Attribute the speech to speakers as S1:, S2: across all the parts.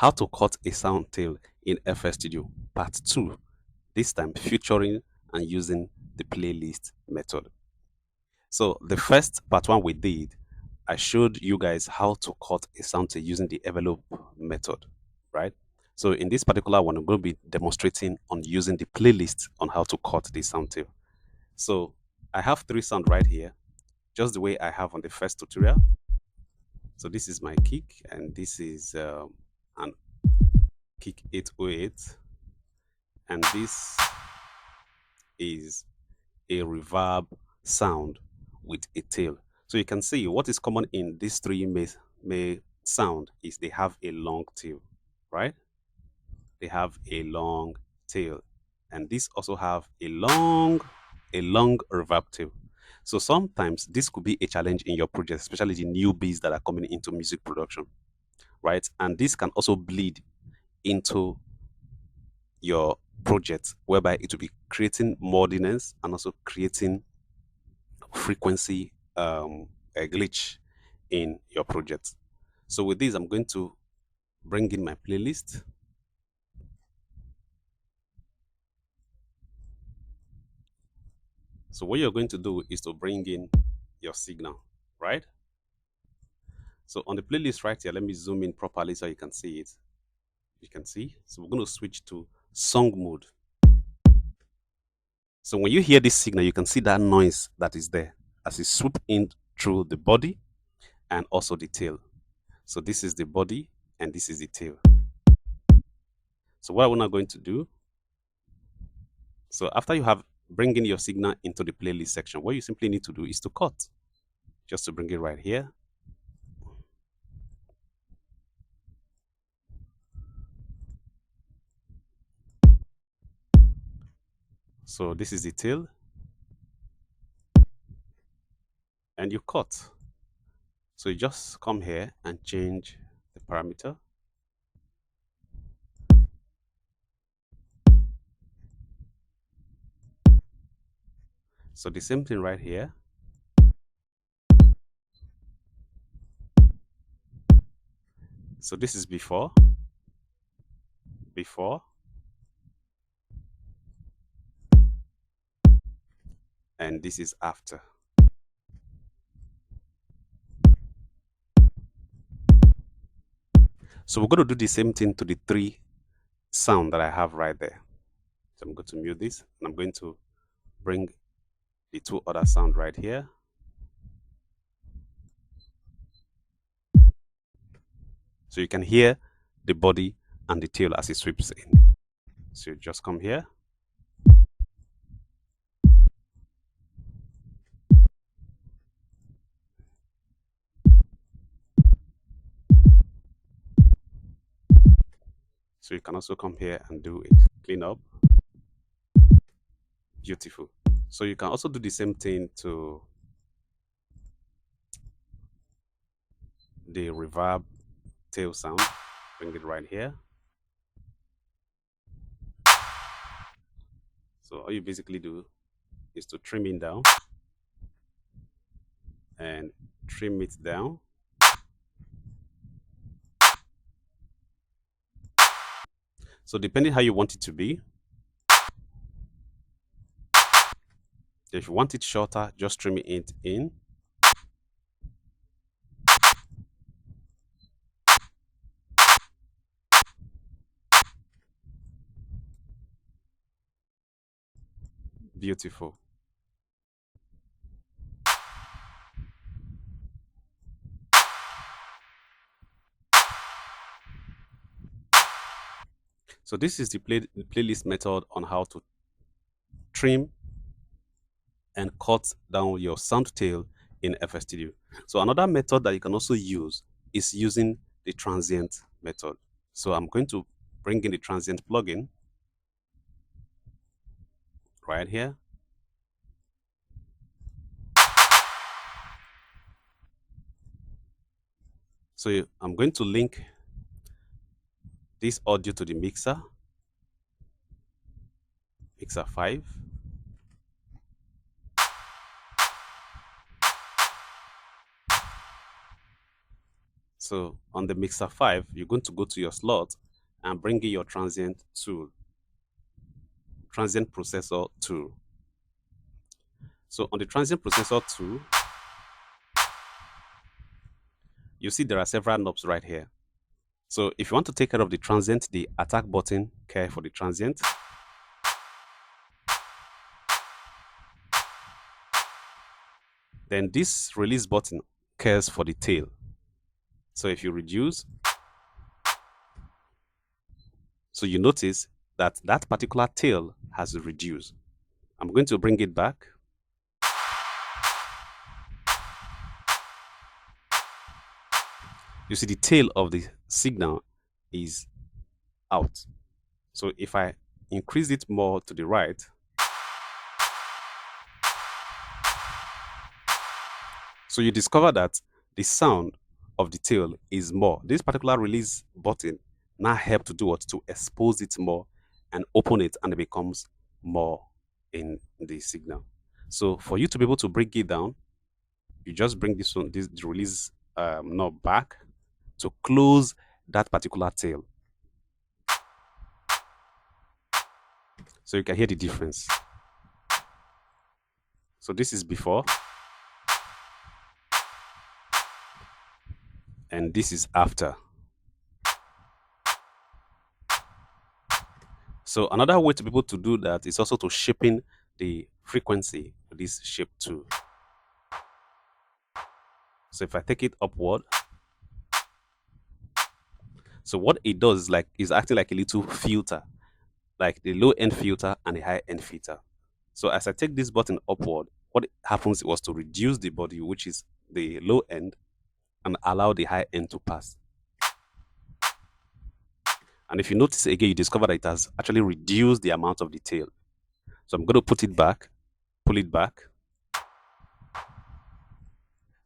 S1: how to cut a sound tail in FL Studio, part 2, this time featuring and using the playlist method. So the first part 1 we did, I showed you guys how to cut a sound tail using the envelope method, right? So in this particular one, I'm going to be demonstrating on using the playlist on how to cut the sound tail. So I have 3 sound right here, just the way I have on the first tutorial. So this is my kick, and this is an kick 808, and this is a reverb sound with a tail. So you can see what is common in these three may sound is they have a long tail, right? They have a long tail, and these also have a long reverb tail. So sometimes this could be a challenge in your project, especially the newbies that are coming into music production, right? And this can also bleed into your project, whereby it will be creating muddiness and also creating frequency a glitch in your project. So with this, I'm going to bring in my playlist. So what you're going to do is to bring in your signal, right? So on the playlist right here, let me zoom in properly so you can see it. You can see. So we're going to switch to song mode. So when you hear this signal, you can see that noise that is there as it swoop in through the body and also the tail. So this is the body and this is the tail. So what we're now going to do, so after you have bringing your signal into the playlist section, what you simply need to do is to cut, just to bring it right here. So this is the tail, and you cut. So you just come here and change the parameter. So the same thing right here. So this is before, and this is after. So we're going to do the same thing to the 3 sound that I have right there. So I'm going to mute this, and I'm going to bring the 2 other sound right here. So you can hear the body and the tail as it sweeps in. So you just come here. So you can also come here and do it. Clean up. Beautiful. So you can also do the same thing to the reverb tail sound. Bring it right here. So all you basically do is to trim it down and trim it down. So depending how you want it to be, if you want it shorter, just trim it in. Beautiful. So this is the playlist method on how to trim and cut down your sound tail in FL Studio. So another method that you can also use is using the transient method. So I'm going to bring in the transient plugin right here. So I'm going to link this audio to the mixer 5. So on the mixer 5, you're going to go to your slot and bring in your transient tool, transient processor tool. So on the transient processor tool, you see there are several knobs right here. So if you want to take care of the transient, the attack button care for the transient. Then this release button cares for the tail. So if you reduce, so you notice that that particular tail has reduced. I'm going to bring it back. You see the tail of the signal is out. So if I increase it more to the right, so you discover that the sound of the tail is more. This particular release button now help to do what? To expose it more and open it, and it becomes more in the signal. So for you to be able to break it down, you just bring this one, this the release knob back to close that particular tail. So you can hear the difference. So this is before, and this is after. So another way to be able to do that is also to shaping the frequency with this shape tool. So if I take it upward, so what it does is like is acting like a little filter, like the low end filter and the high end filter. So as I take this button upward, what happens was to reduce the body, which is the low end, and allow the high end to pass. And if you notice again, you discover that it has actually reduced the amount of the tail. So I'm going to put it back, pull it back.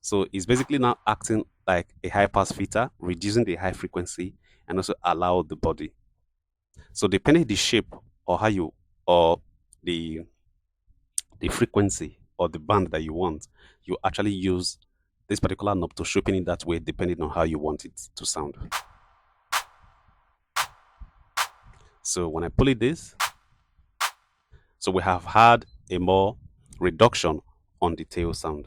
S1: So it's basically now acting like a high pass filter, reducing the high frequency and also allow the body. So depending the shape or how you or the the frequency or the band that you want, you actually use this particular knob to sharpen it that way depending on how you want it to sound. So when I pull it this, so we have had a more reduction on the tail sound.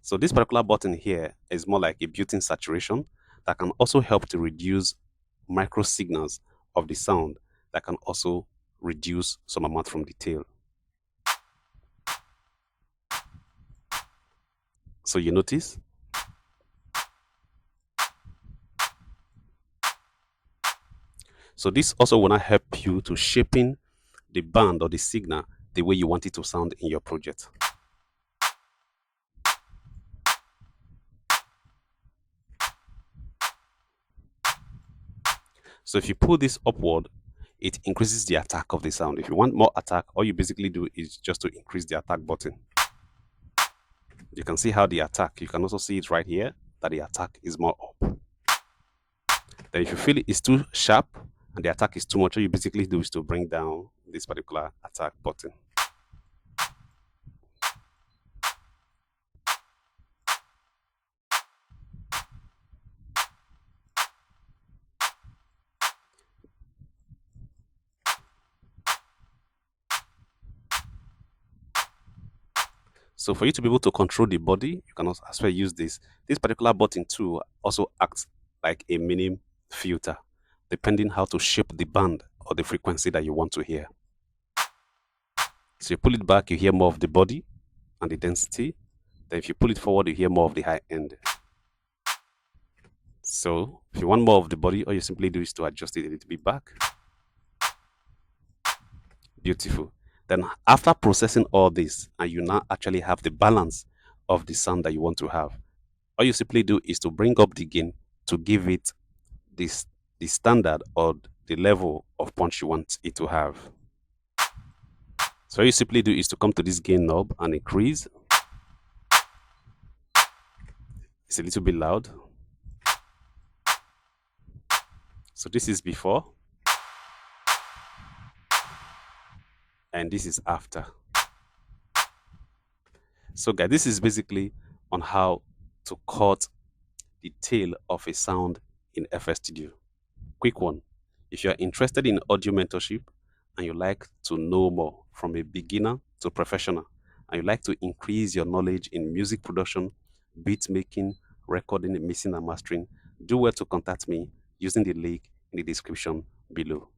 S1: So this particular button here is more like a built-in saturation that can also help to reduce micro signals of the sound that can also reduce some amount from the tail. So you notice. So this also will not help you to shaping the band or the signal the way you want it to sound in your project. So if you pull this upward, it increases the attack of the sound. If you want more attack, all you basically do is just to increase the attack button. You can see how the attack, you can also see it right here, that the attack is more up. Then if you feel it is too sharp and the attack is too much, all you basically do is to bring down this particular attack button. So for you to be able to control the body, you can also as well use this. This particular button too also acts like a mini filter, depending how to shape the band or the frequency that you want to hear. So you pull it back, you hear more of the body and the density. Then if you pull it forward, you hear more of the high end. So if you want more of the body, all you simply do is to adjust it a little bit back. Beautiful. Then after processing all this, and you now actually have the balance of the sound that you want to have, all you simply do is to bring up the gain to give it this the standard or the level of punch you want it to have. So all you simply do is to come to this gain knob and increase. It's a little bit loud. So this is before, and this is after. So guys, this is basically on how to cut the tail of a sound in FS Studio. Quick one. If you're interested in audio mentorship and you like to know more from a beginner to professional, and you like to increase your knowledge in music production, beat making, recording, mixing, and mastering, do well to contact me using the link in the description below.